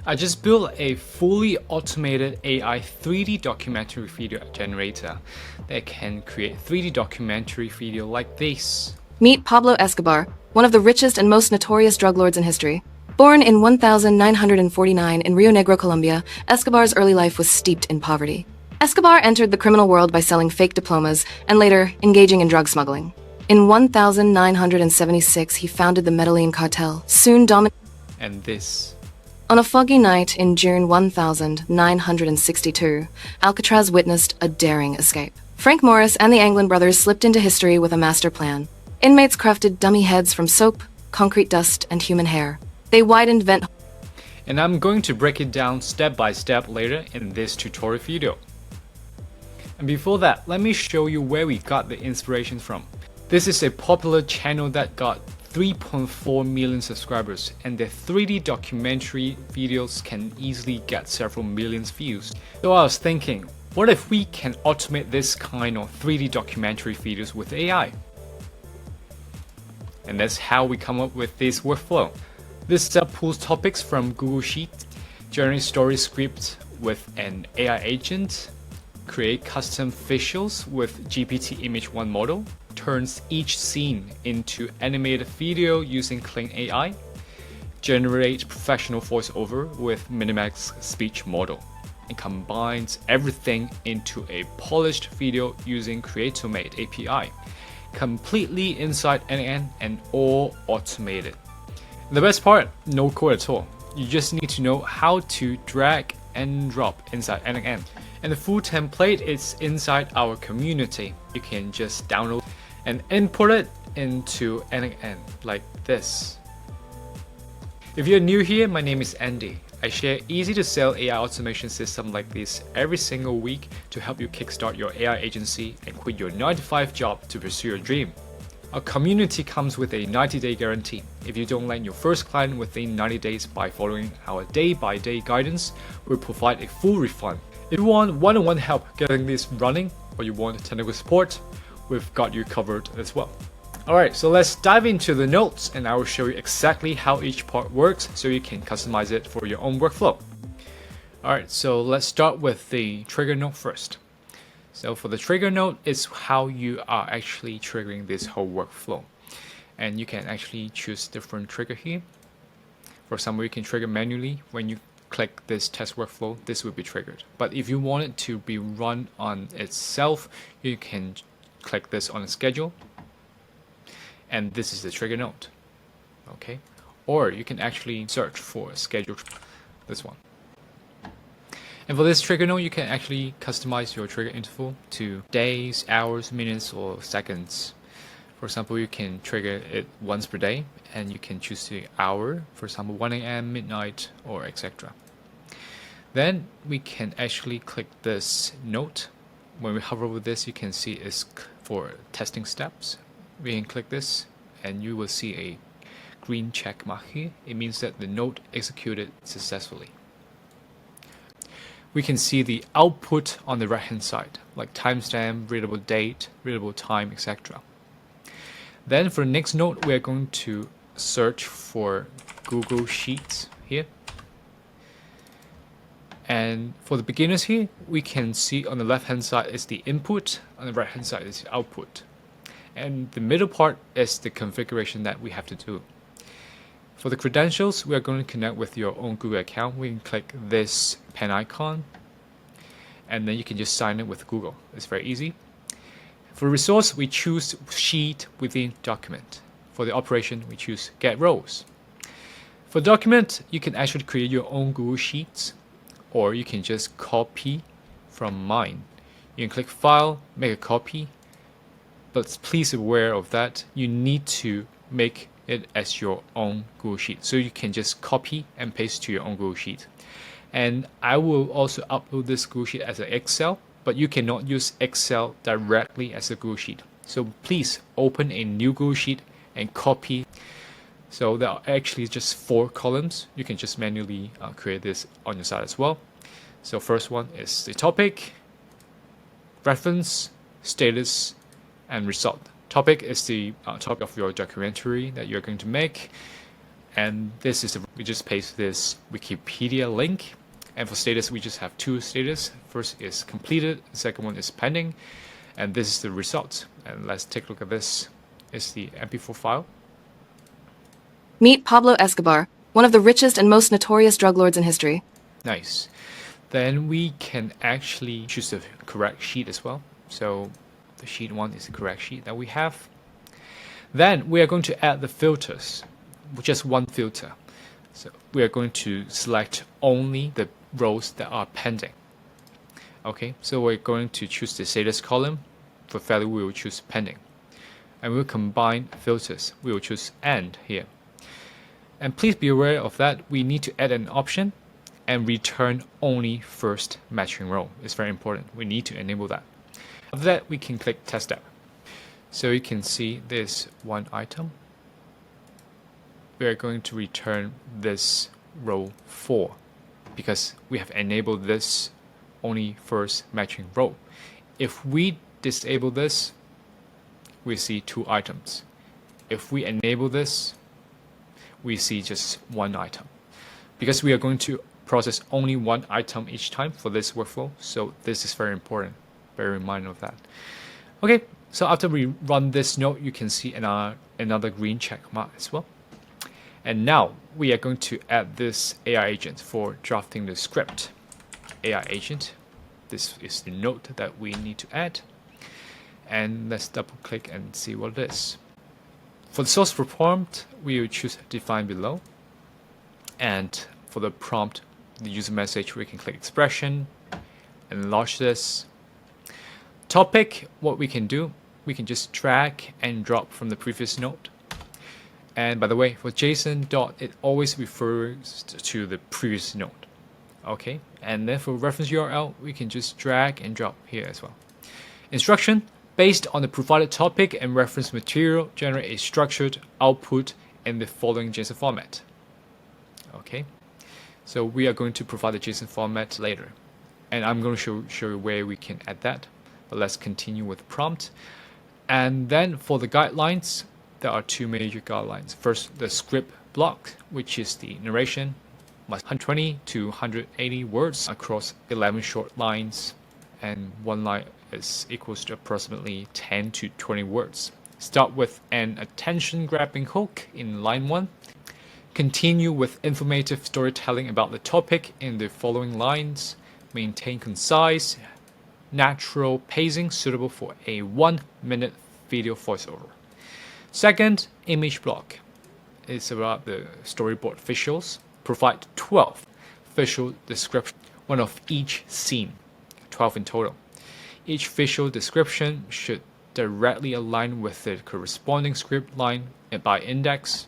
I just built a fully automated AI 3D documentary video generator that can create 3D documentary video like this. Meet Pablo Escobar, one of the richest and most notorious drug lords in history. Born in 1949 in Rio Negro, Colombia, Escobar's early life was steeped in poverty. Escobar entered the criminal world by selling fake diplomas and later engaging in drug smuggling. In 1976, he founded the Medellin cartel, soon dominating. And this. On a foggy night in June 1962, Alcatraz witnessed a daring escape. Frank Morris and the Anglin brothers slipped into history with a master plan. Inmates crafted dummy heads from soap, concrete dust, and human hair. They widened vent. And I'm going to break it down step by step later in this tutorial video. And before that, let me show you where we got the inspiration from. This is a popular channel that got 3.4 million subscribers, and their 3D documentary videos can easily get several millions views. So I was thinking, what if we can automate this kind of 3D documentary videos with AI? And that's how we come up with this workflow. This step pulls topics from Google Sheets, generate story scripts with an AI agent, create custom visuals with GPT Image 1 model, turns each scene into animated video using Clean AI, generate professional voiceover with Minimax speech model, and combines everything into a polished video using Creatomate API, completely inside AndyNoCode and all automated. The best part, no code at all. You just need to know how to drag and drop inside AndyNoCode. And the full template is inside our community. You can just download and import it into AndyNoCode like this. If you're new here, my name is Andy. I share easy to sell AI automation systems like this every single week to help you kickstart your AI agency and quit your 9-to-5 job to pursue your dream. Our community comes with a 90-day guarantee. If you don't land your first client within 90 days by following our day-by-day guidance, we'll provide a full refund. If you want one-on-one help getting this running, or you want technical support, we've got you covered as well. Alright, so let's dive into the notes and I will show you exactly how each part works so you can customize it for your own workflow. Alright, so let's start with the trigger note first. So for the trigger note, it's how you are actually triggering this whole workflow. And you can actually choose different trigger here. For example, you can trigger manually. When you click this test workflow, this will be triggered. But if you want it to be run on itself, you can click this on a schedule. And this is the trigger note. Okay. Or you can actually search for schedule, this one. And for this trigger note, you can actually customize your trigger interval to days, hours, minutes, or seconds. For example, you can trigger it once per day, and you can choose the hour, for example, 1 AM, midnight, or etc. Then we can actually click this note. When we hover over this, you can see it's for testing steps. We can click this, and you will see a green check mark here. It means that the note executed successfully. We can see the output on the right hand side, like timestamp, readable date, readable time, etc. Then for the next note, we are going to search for Google Sheets here. And for the beginners here, we can see on the left hand side is the input, on the right hand side is the output. And the middle part is the configuration that we have to do. For the credentials, we are going to connect with your own Google account. We can click this pen icon, and then you can just sign it with Google. It's very easy. For resource, we choose sheet within document. For the operation, we choose get rows. For document, you can actually create your own Google Sheets, or you can just copy from mine. You can click File, make a copy, but please aware of that. You need to make it as your own Google Sheet. So you can just copy and paste to your own Google Sheet. And I will also upload this Google Sheet as an Excel, but you cannot use Excel directly as a Google Sheet. So please open a new Google Sheet and copy. So there are actually just 4 columns. You can just manually create this on your side as well. So first one is the topic, reference, status, and result. Topic is the topic of your documentary that you're going to make, And this is we just paste this Wikipedia link. And for status, we just have two status. First is completed, second one is pending. And this is the result. And let's take a look at this. It's the MP4 file. Meet Pablo Escobar, one of the richest and most notorious drug lords in history. Nice. Then we can actually choose the correct sheet as well. So the sheet 1 is the correct sheet that we have. Then we are going to add the filters, just one filter. So we are going to select only the rows that are pending. Okay, so we're going to choose the status column. For value, we will choose pending. And we'll combine filters. We will choose AND here. And please be aware of that. We need to add an option and return only first matching row. It's very important. We need to enable that. After that, we can click Test App. So you can see this one item. We are going to return this row 4 because we have enabled this only first matching row. If we disable this, we see 2 items. If we enable this, we see just 1 item. Because we are going to process only 1 item each time for this workflow, so this is very important. Bear in mind of that. Okay, so after we run this node, you can see another green check mark as well. And now we are going to add this AI agent for drafting the script. AI agent. This is the node that we need to add. And let's double click and see what it is. For the source for prompt, we will choose define below. And for the prompt, the user message, we can click expression and launch this. Topic, what we can do, we can just drag and drop from the previous node. And by the way, for JSON dot, it always refers to the previous node. Okay, and then for reference URL, we can just drag and drop here as well. Instruction, based on the provided topic and reference material, generate a structured output in the following JSON format. Okay, so we are going to provide the JSON format later. And I'm going to show you where we can add that. But let's continue with prompt. And then for the guidelines, there are 2 major guidelines. First, the script block, which is the narration, 120 to 180 words across 11 short lines, and 1 line is equals to approximately 10 to 20 words. Start with an attention-grabbing hook in line 1. Continue with informative storytelling about the topic in the following lines. Maintain concise, natural pacing suitable for a 1-minute video voiceover. Second, image block. It's about the storyboard visuals. Provide 12 visual descriptions, one of each scene, 12 in total. Each visual description should directly align with the corresponding script line by index.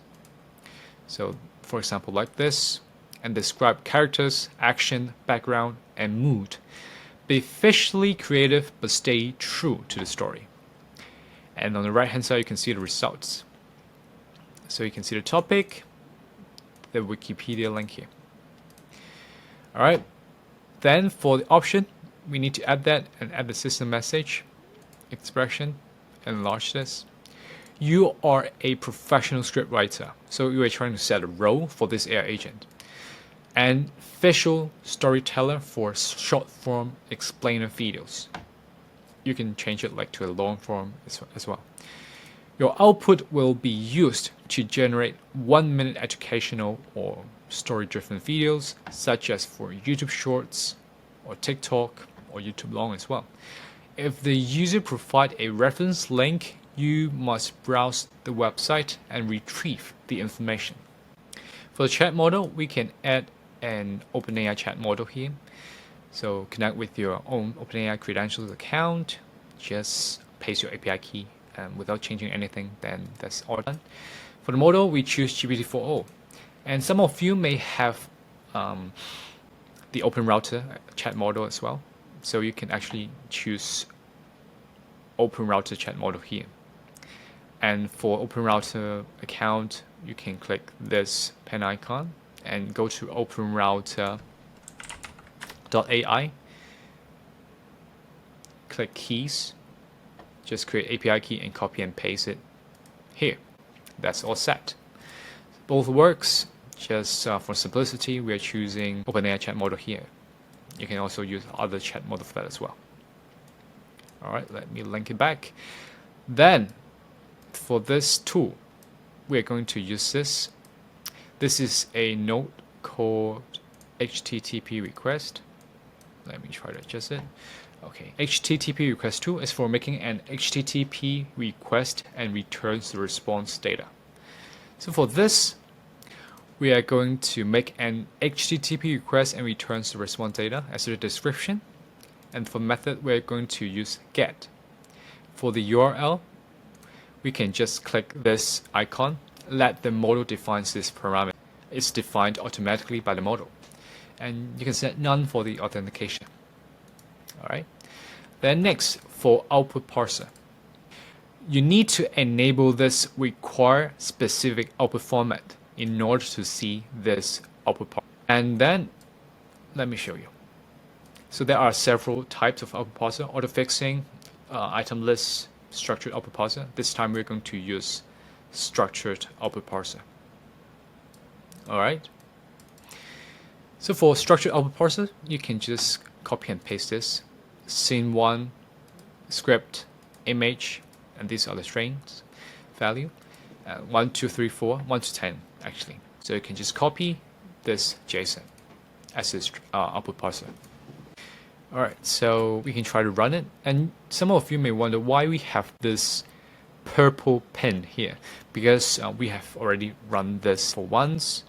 So, for example, like this, and describe characters, action, background, and mood. Be visually creative, but stay true to the story. And on the right hand side, you can see the results. So you can see the topic, the Wikipedia link here. All right. Then for the option, we need to add that and add the system message, expression, and launch this. You are a professional script writer, so you are trying to set a role for this AI agent. And visual storyteller for short form explainer videos. You can change it like to a long form as well. Your output will be used to generate 1-minute educational or story-driven videos, such as for YouTube Shorts or TikTok or YouTube Long as well. If the user provide a reference link, you must browse the website and retrieve the information. For the chat model, we can add an OpenAI chat model here. So connect with your own OpenAI credentials account, just paste your API key without changing anything, then that's all done. For the model, we choose GPT-4o. And some of you may have the OpenRouter chat model as well. So you can actually choose OpenRouter chat model here. And for OpenRouter account, you can click this pen icon and go to OpenRouter.ai. Click keys. Just create API key and copy and paste it here. That's all set. Both works. Just for simplicity, we are choosing OpenAI chat model here. You can also use other chat model for that as well. All right, let me link it back. Then, for this tool, we're going to use this. This is a node called HTTP request. Let me try to adjust it. Okay, HTTP request tool is for making an HTTP request and returns the response data. So for this, we are going to make an HTTP request and returns the response data as the description. And for method, we're going to use get. For the URL, we can just click this icon, let the model define this parameter. It's defined automatically by the model. And you can set none for the authentication. All right. Then next, for output parser, you need to enable this require specific output format in order to see this output parser. And then, let me show you. So there are several types of output parser: auto-fixing, item list, structured output parser. This time we're going to use structured output parser. All right. So for structured output parser, you can just copy and paste this. Scene 1, script, image, and these are the strings value. 1, 2, 3, 4, 1 to 10 actually. So you can just copy this JSON as this output parser. All right, so we can try to run it. And some of you may wonder why we have this purple pin here, because we have already run this for once.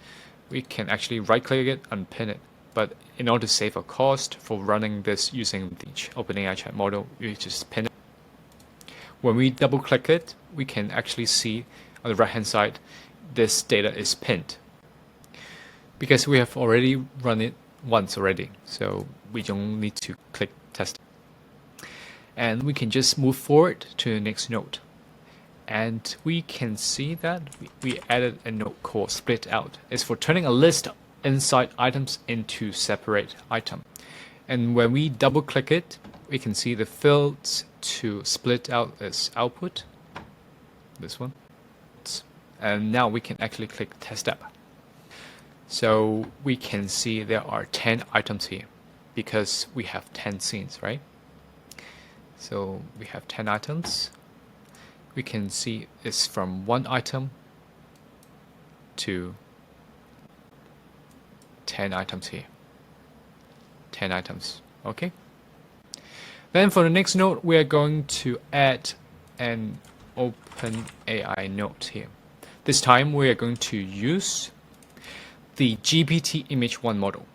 We can actually right click it and pin it. But in order to save a cost for running this using the OpenAI chat model, we just pin it. When we double click it, we can actually see on the right hand side, this data is pinned. Because we have already run it once already, so we don't need to click test. And we can just move forward to the next node. And we can see that we added a node called split out. It's for turning a list inside items into separate item. And when we double click it, we can see the fields to split out as output. This one. And now we can actually click test app. So we can see there are 10 items here because we have 10 scenes, right? So we have 10 items. We can see it's from one item to 10 items here. 10 items, okay? Then for the next node, we are going to add an OpenAI node here. This time we are going to use the GPT image 1 model.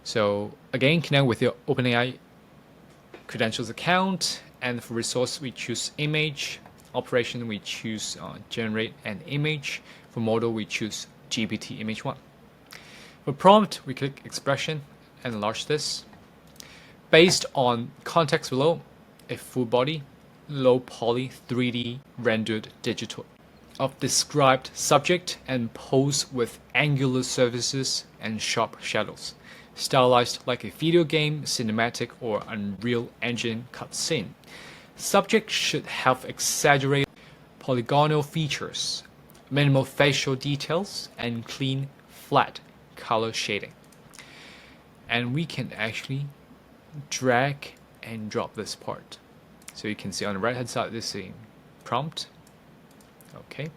So again, connect with your OpenAI credentials account, and for resource we choose image. Operation we choose generate an image. For model we choose GPT image 1. For prompt we click expression and enlarge this. Based on context below, a full body, low poly 3D rendered digital of described subject and pose with angular surfaces and sharp shadows, stylized like a video game, cinematic, or Unreal Engine cutscene. Subject should have exaggerated polygonal features, minimal facial details, and clean, flat color shading. And we can actually drag and drop this part. So you can see on the right hand side this is prompt. Okay.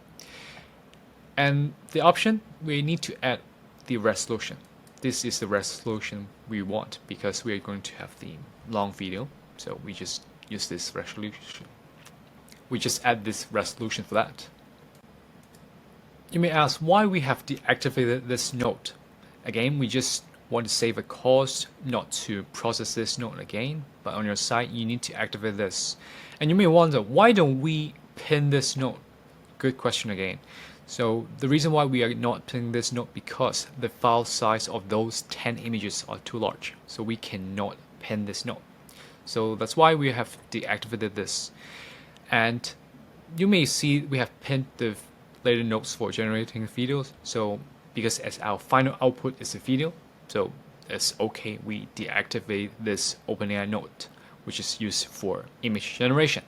And the option, we need to add the resolution. This is the resolution we want because we are going to have the long video. So we just use this resolution. We just add this resolution for that. You may ask why we have deactivated this node. Again, we just want to save a cost not to process this node again, but on your side you need to activate this. And you may wonder, why don't we pin this node? Good question again. So the reason why we are not pinning this node because the file size of those 10 images are too large, so we cannot pin this node. So that's why we have deactivated this. And you may see we have pinned the later nodes for generating videos. So because as our final output is a video, so it's okay, we deactivate this OpenAI node, which is used for image generation.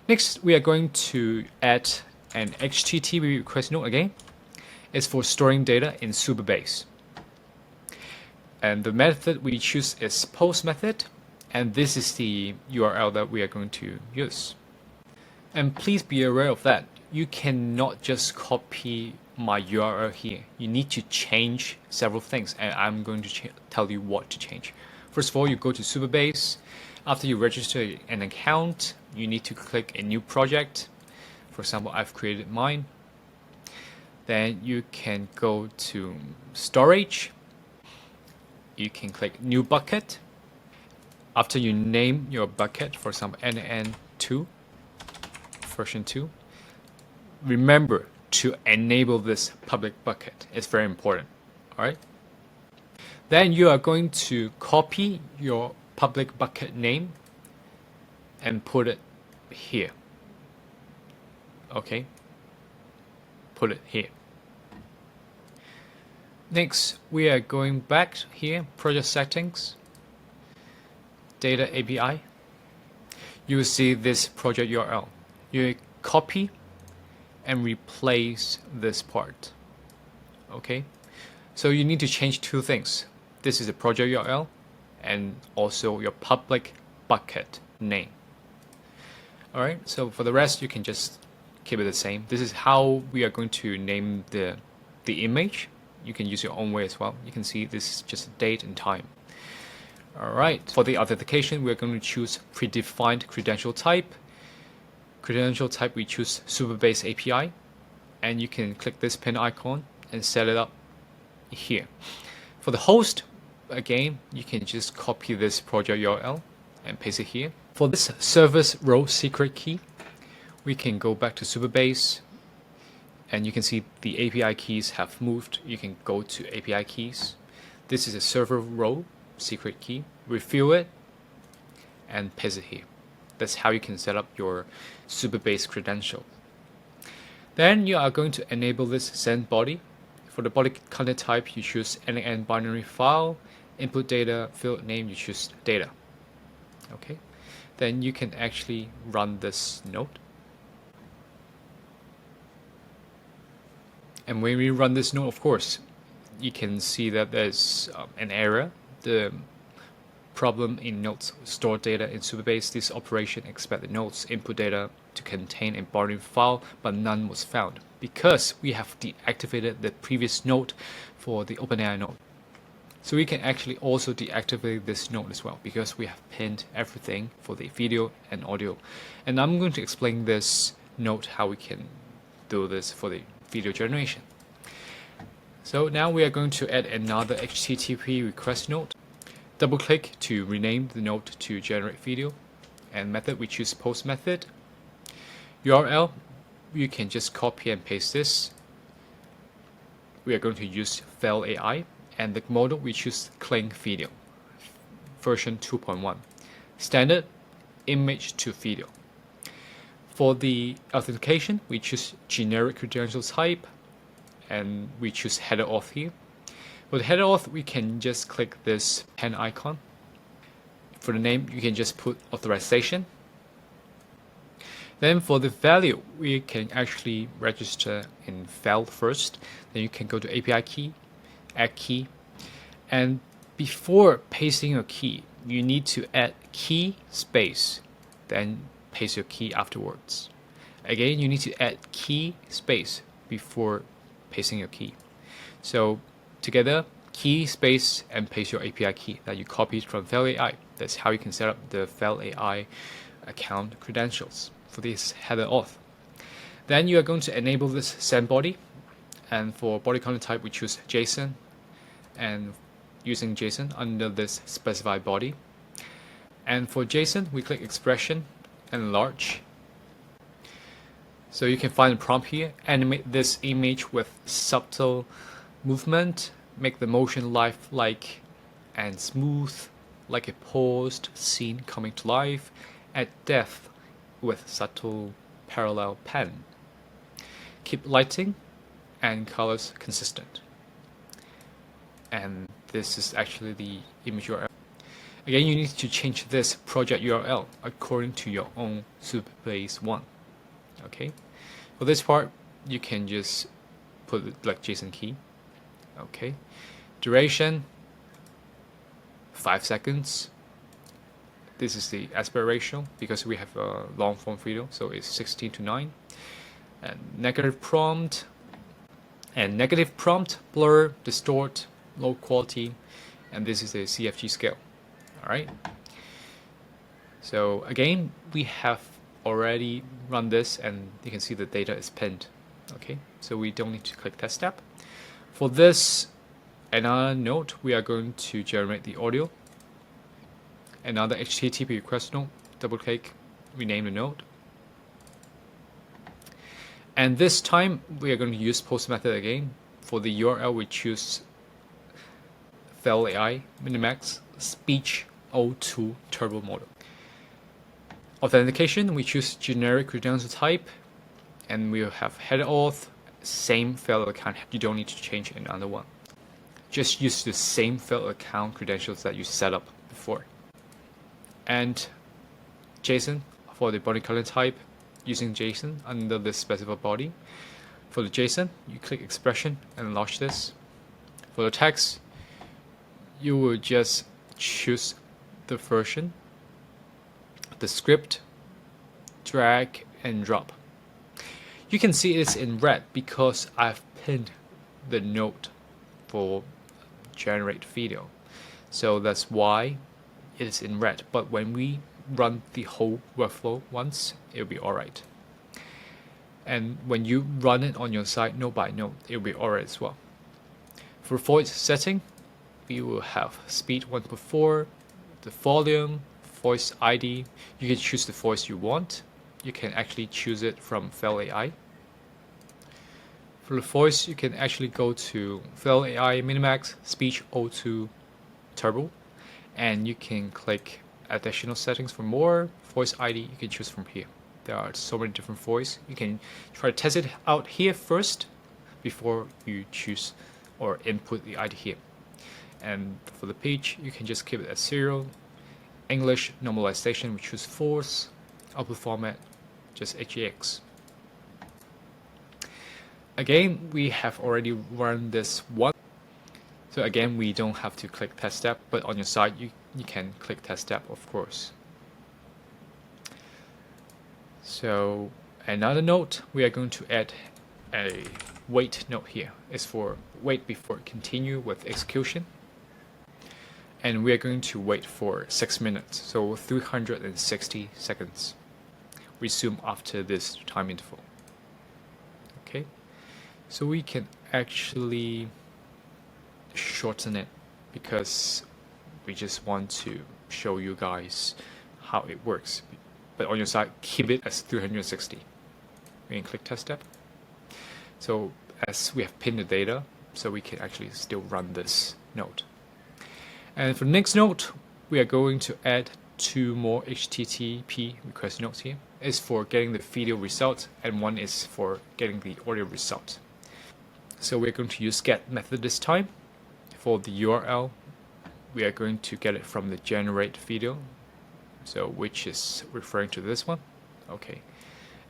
Next, we are going to add an HTTP request node again. is for storing data in Supabase. And the method we choose is post method, and this is the URL that we are going to use. And please be aware of that. You cannot just copy my URL here. You need to change several things, and I'm going to tell you what to change. First of all, you go to Supabase. After you register an account, you need to click a new project. For example, I've created mine. Then you can go to storage. You can click new bucket. After you name your bucket, for example, NN2, version 2, remember to enable this public bucket. It's very important. All right. Then you are going to copy your public bucket name and put it here. Okay. Put it here. Next, we are going back here, project settings, data API. You will see this project URL. You copy and replace this part. Okay, so you need to change two things. This is the project URL and also your public bucket name. All right, so for the rest, you can just keep it the same. This is how we are going to name the image. You can use your own way as well. You can see this is just date and time. All right, for the authentication, we're going to choose predefined credential type. Credential type, we choose Supabase API, and you can click this pin icon and set it up here. For the host, again, you can just copy this project URL and paste it here. For this service row secret key, we can go back to Supabase, and you can see the API keys have moved. You can go to API keys. This is a server row secret key. Refill it and paste it here. That's how you can set up your Supabase credential. Then you are going to enable this send body. For the body content type, you choose NN binary file. Input data, field name, you choose data. Okay. Then you can actually run this node. And when we run this node, of course, you can see that there's an error. The problem in nodes store data in Supabase. This operation expect the nodes input data to contain a binary file, but none was found because we have deactivated the previous node for the OpenRouter node. So we can actually also deactivate this node as well because we have pinned everything for the video and audio. And I'm going to explain this node how we can do this for the video generation. So now we are going to add another HTTP request node. Double click to rename the node to generate video, and method we choose post method. URL, you can just copy and paste this. We are going to use Fal.ai, and the model we choose Cling Video, version 2.1. Standard, image to video. For the authentication, we choose generic credential type, and we choose header auth here. For the header auth, we can just click this pen icon. For the name, you can just put authorization. Then for the value, we can actually register in Fal first. Then you can go to API key, add key, and before pasting your key, you need to add key space, then paste your key afterwards. Again, you need to add key space before pasting your key. So together, key space and paste your API key that you copied from Fal.ai. That's how you can set up the Fal.ai account credentials for this header auth. Then you are going to enable this send body, and for body content type, we choose JSON, and using JSON under this specified body. And for JSON, we click expression and large. So you can find a prompt here. Animate this image with subtle movement. Make the motion lifelike and smooth, like a paused scene coming to life. Add depth with subtle parallel pen. Keep lighting and colors consistent. And this is actually the image URL. Again, you need to change this project URL according to your own Supabase one. Okay. For this part, you can just put like JSON key. Okay, duration 5 seconds. This is the aspect ratio because we have a long form video, so it's 16:9. And negative prompt, blur, distort, low quality, and this is the CFG scale. All right. So again, we have already run this, and you can see the data is pinned. Okay, so we don't need to click test step. For this, another note, we are going to generate the audio. Another HTTP request node, double click, rename the node. And this time we are going to use post method again. For the URL, we choose Fal.ai Minimax Speech O2 Turbo model. Authentication, we choose generic credential type, and we'll have header auth, same Fal account. You don't need to change another one. Just use the same Fal account credentials that you set up before. And JSON for the body content type, using JSON under the specified body. For the JSON, you click expression and launch this. For the text, you will just choose the version, the script, drag and drop. You can see it's in red because I've pinned the node for generate video. So that's why it is in red. But when we run the whole workflow once, it'll be alright. And when you run it on your side node by node, it'll be alright as well. For voice setting, we will have speed 1.4, the volume, voice ID. You can choose the voice you want. You can actually choose it from Fal.ai. For the voice, you can actually go to Fal.ai Minimax Speech O2 Turbo, and you can click additional settings for more. Voice ID, you can choose from here. There are so many different voice. You can try to test it out here first before you choose or input the ID here. And for the page, you can just keep it as serial. English normalization, we choose force. Output format, just HEX. Again, we have already run this one. So again, we don't have to click test step, but on your side, you can click test step, of course. So another note, we are going to add a wait note here. It's for wait before continue with execution. And we are going to wait for 6 minutes, so 360 seconds. Resume after this time interval. Okay, so we can actually shorten it because we just want to show you guys how it works. But on your side, keep it as 360. We can click test step. So as we have pinned the data, so we can actually still run this node. And for the next node, we are going to add 2 more HTTP request nodes here. It's for getting the video result, and one is for getting the audio result. So we're going to use get method this time. For the URL, we are going to get it from the generate video, so which is referring to this one. Okay.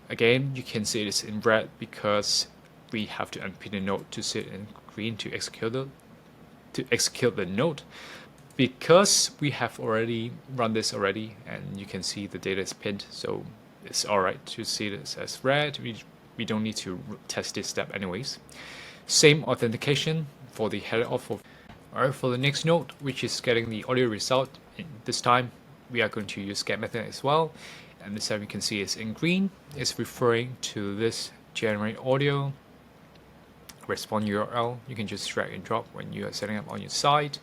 Again, you can see it's in red because we have to unpin the node to sit in green to execute the node. Because we have already run this already, and you can see the data is pinned, so it's alright to see this as red. We don't need to test this step anyways. Same authentication for the header auth. Alright, for the next node, which is getting the audio result, this time we are going to use get method as well. And this time you can see it's in green. It's referring to this generate audio respond URL. You can just drag and drop when you are setting up on your side.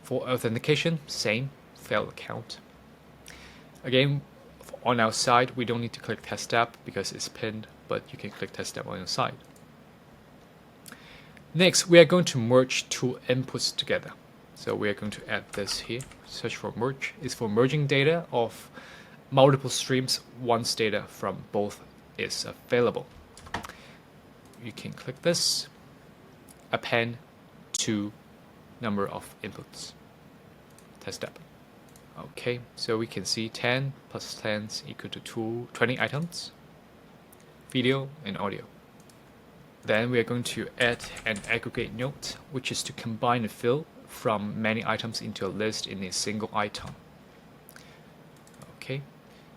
For authentication, same, Fal account. Again, on our side, we don't need to click test step because it's pinned, but you can click test step on your side. Next, we are going to merge 2 inputs together. So we are going to add this here. Search for merge. It's for merging data of multiple streams once data from both is available. You can click this, append to number of inputs. Test step. Okay, so we can see 10 plus 10 is equal to 20 items, video and audio. Then we are going to add an aggregate node, which is to combine a field from many items into a list in a single item. Okay,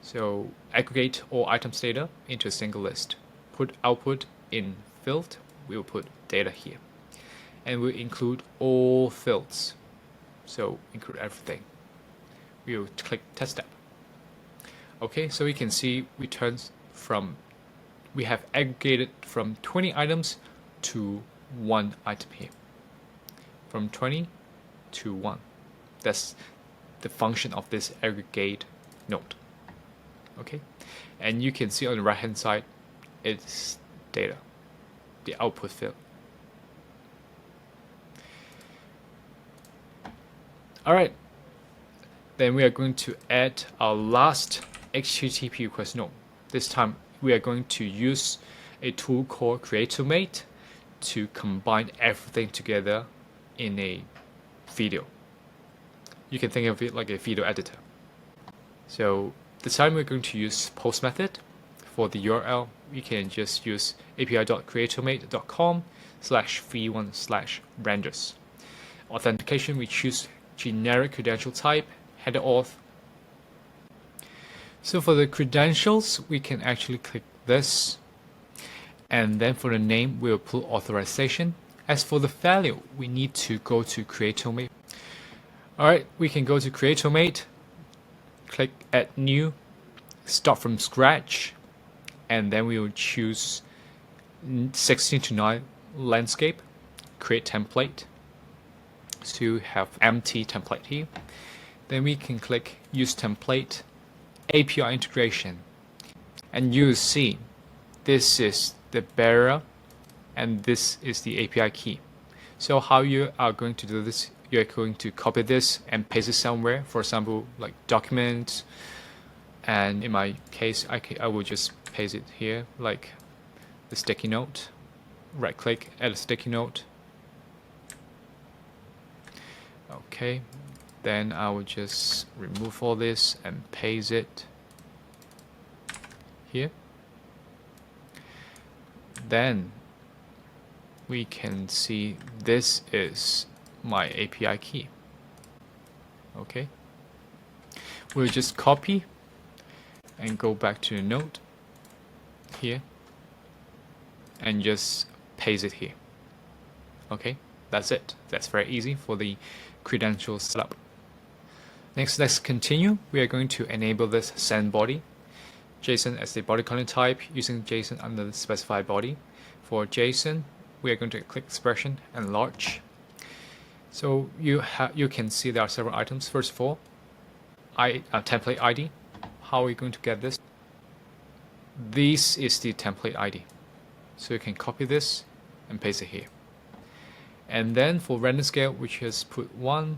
so aggregate all items data into a single list. Put output in field, we will put data here. And we'll include all fields. So include everything. We will click test step. Okay, so you can see we have aggregated from 20 items to 1 item here. From 20 to 1. That's the function of this aggregate node. Okay, and you can see on the right hand side it's data, the output field. Alright, then we are going to add our last HTTP request node. This time we are going to use a tool called Creatomate to combine everything together in a video. You can think of it like a video editor. So this time we're going to use post method. For the URL, we can just use api.creatomate.com/v1/renders. Authentication, we choose generic credential type, header auth. So for the credentials, we can actually click this, and then for the name, we'll put authorization. As for the value, we need to go to Creatomate. Alright, we can go to Creatomate, click add new, start from scratch, and then we will choose 16:9 landscape, create template. So you have empty template here. Then we can click use template, API integration, and you will see this is the bearer and this is the API key. So how you are going to do this, you're going to copy this and paste it somewhere, for example like documents, and in my case I will just paste it here like the sticky note. Right click, add a sticky note. Okay, then I will just remove all this and paste it here. Then we can see this is my API key. Okay, we'll just copy and go back to the node here and just paste it here. Okay, that's it. That's very easy for the credential setup. Next, let's continue. We are going to enable this send body, JSON as the body content type, using JSON under the specified body. For JSON, we are going to click expression and large. So you can see there are several items. First of all, template ID. How are we going to get this? This is the template ID. So you can copy this and paste it here. And then for render scale, we just put 1.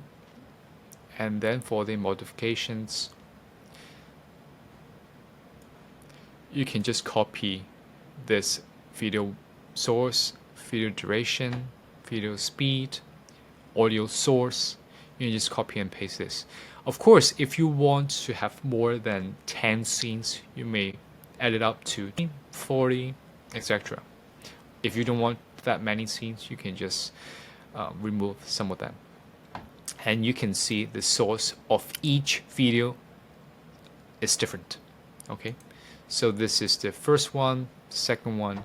And then for the modifications, you can just copy this video source, video duration, video speed, audio source. You can just copy and paste this. Of course, if you want to have more than 10 scenes, you may add it up to 40, etc. If you don't want that many scenes, you can just remove some of them. And you can see the source of each video is different. Okay, so this is the first one, second one.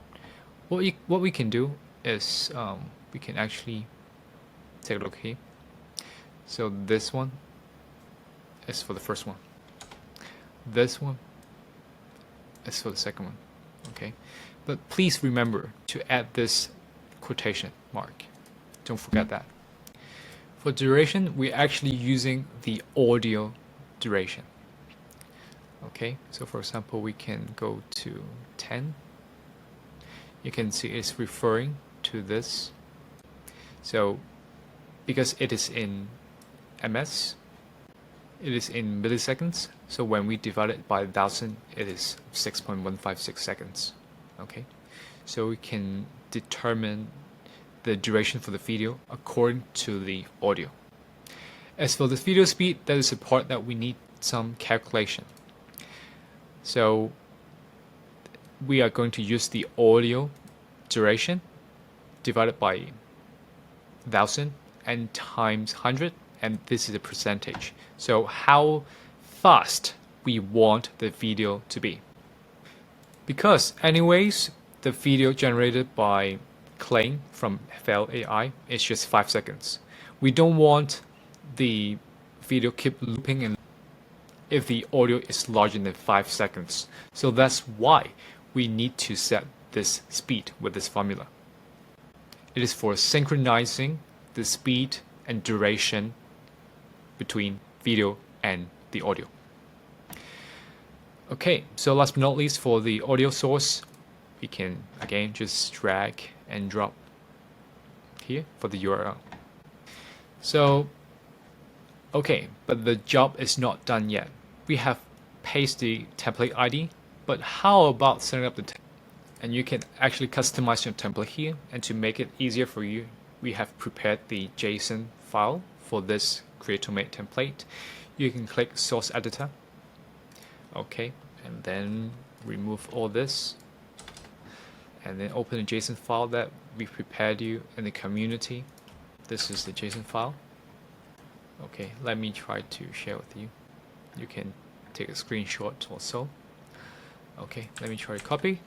What we can do is we can actually take a look here. So this one is for the first one. This one is for the second one. Okay, but please remember to add this quotation mark. Don't forget that. For duration, we're actually using the audio duration. Okay, so for example, we can go to 10. You can see it's referring to this. So because it is in ms, it is in milliseconds. So when we divide it by 1,000, it is 6.156 seconds. Okay, so we can determine the duration for the video according to the audio. As for the video speed, that is a part that we need some calculation. So we are going to use the audio duration divided by 1,000 and times 100, and this is a percentage. So how fast we want the video to be. Because anyways, the video generated by Clay from Fal.ai is just 5 seconds. We don't want the video keep looping and if the audio is larger than 5 seconds. So that's why we need to set this speed with this formula. It is for synchronizing the speed and duration between video and the audio. Okay, so last but not least, for the audio source, we can again just drag and drop here for the URL. So, okay, but the job is not done yet. We have pasted the template ID, but how about setting up the template? And you can actually customize your template here, and to make it easier for you, we have prepared the JSON file for this Creatomate template. You can click Source Editor. Okay, and then remove all this, and then open the JSON file that we prepared you in the community. This is the JSON file. Okay, let me try to share with you. You can take a screenshot or so. Okay, let me try to copy,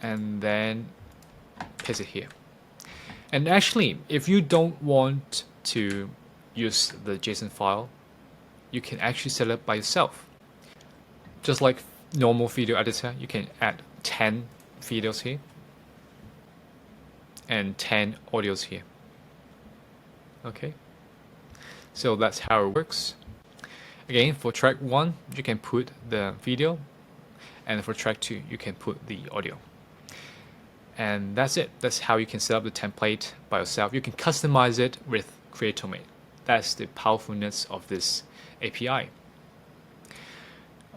and then paste it here. And actually, if you don't want to use the JSON file, you can actually set it up by yourself. Just like normal video editor, you can add 10 videos here and 10 audios here. Okay, so that's how it works. Again, for track 1, you can put the video, and for track 2, you can put the audio. And that's it. That's how you can set up the template by yourself. You can customize it with Creatomate. That's the powerfulness of this API.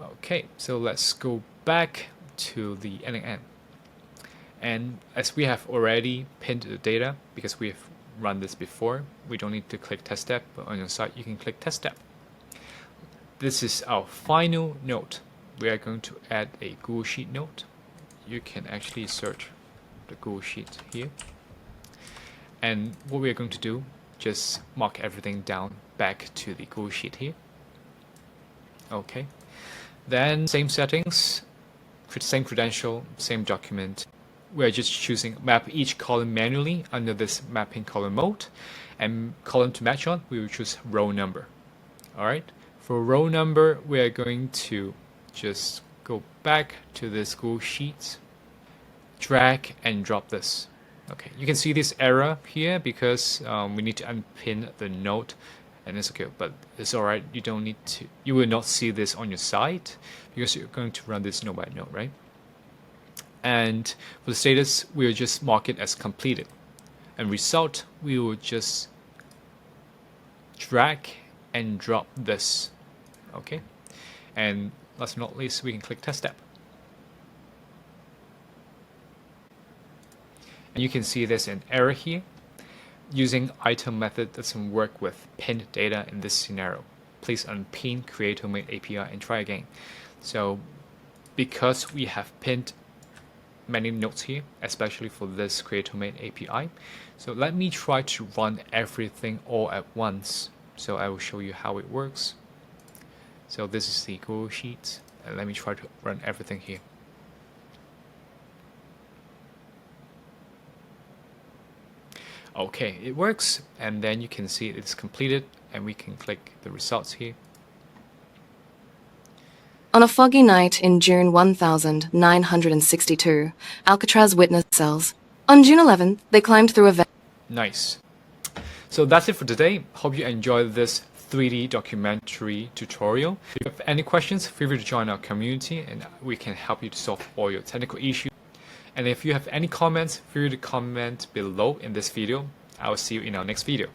Okay, so let's go back to the end. And as we have already pinned the data, because we have run this before, we don't need to click test step, but on your site you can click test step. This is our final note. We are going to add a Google Sheet note. You can actually search the Google Sheet here. And what we are going to do, just mark everything down back to the Google Sheet here. Okay, then same settings, same credential, same document. We're just choosing map each column manually under this mapping column mode, and column to match on, we will choose row number. All right, for row number, we are going to just go back to this Google Sheets, drag and drop this. Okay, you can see this error here because we need to unpin the note, and it's okay, but it's all right. You don't need to. You will not see this on your site because you're going to run this node by node, right? And for the status, we'll just mark it as completed. And result, we will just drag and drop this. Okay, and last but not least, we can click test step. And you can see there's an error here. Using item method doesn't work with pinned data in this scenario. Please unpin Creatomate API and try again. So because we have pinned many nodes here, especially for this Creatomate API, so let me try to run everything all at once. So I will show you how it works. So this is the Google Sheets, and let me try to run everything here. Okay, it works, and then you can see it's completed, and we can click the results here. On a foggy night in June 1962, Alcatraz witnessed cells. On June 11th, they climbed through a vent. Nice. So that's it for today. Hope you enjoyed this 3D documentary tutorial. If you have any questions, feel free to join our community, and we can help you to solve all your technical issues. And if you have any comments, feel free to comment below in this video. I will see you in our next video.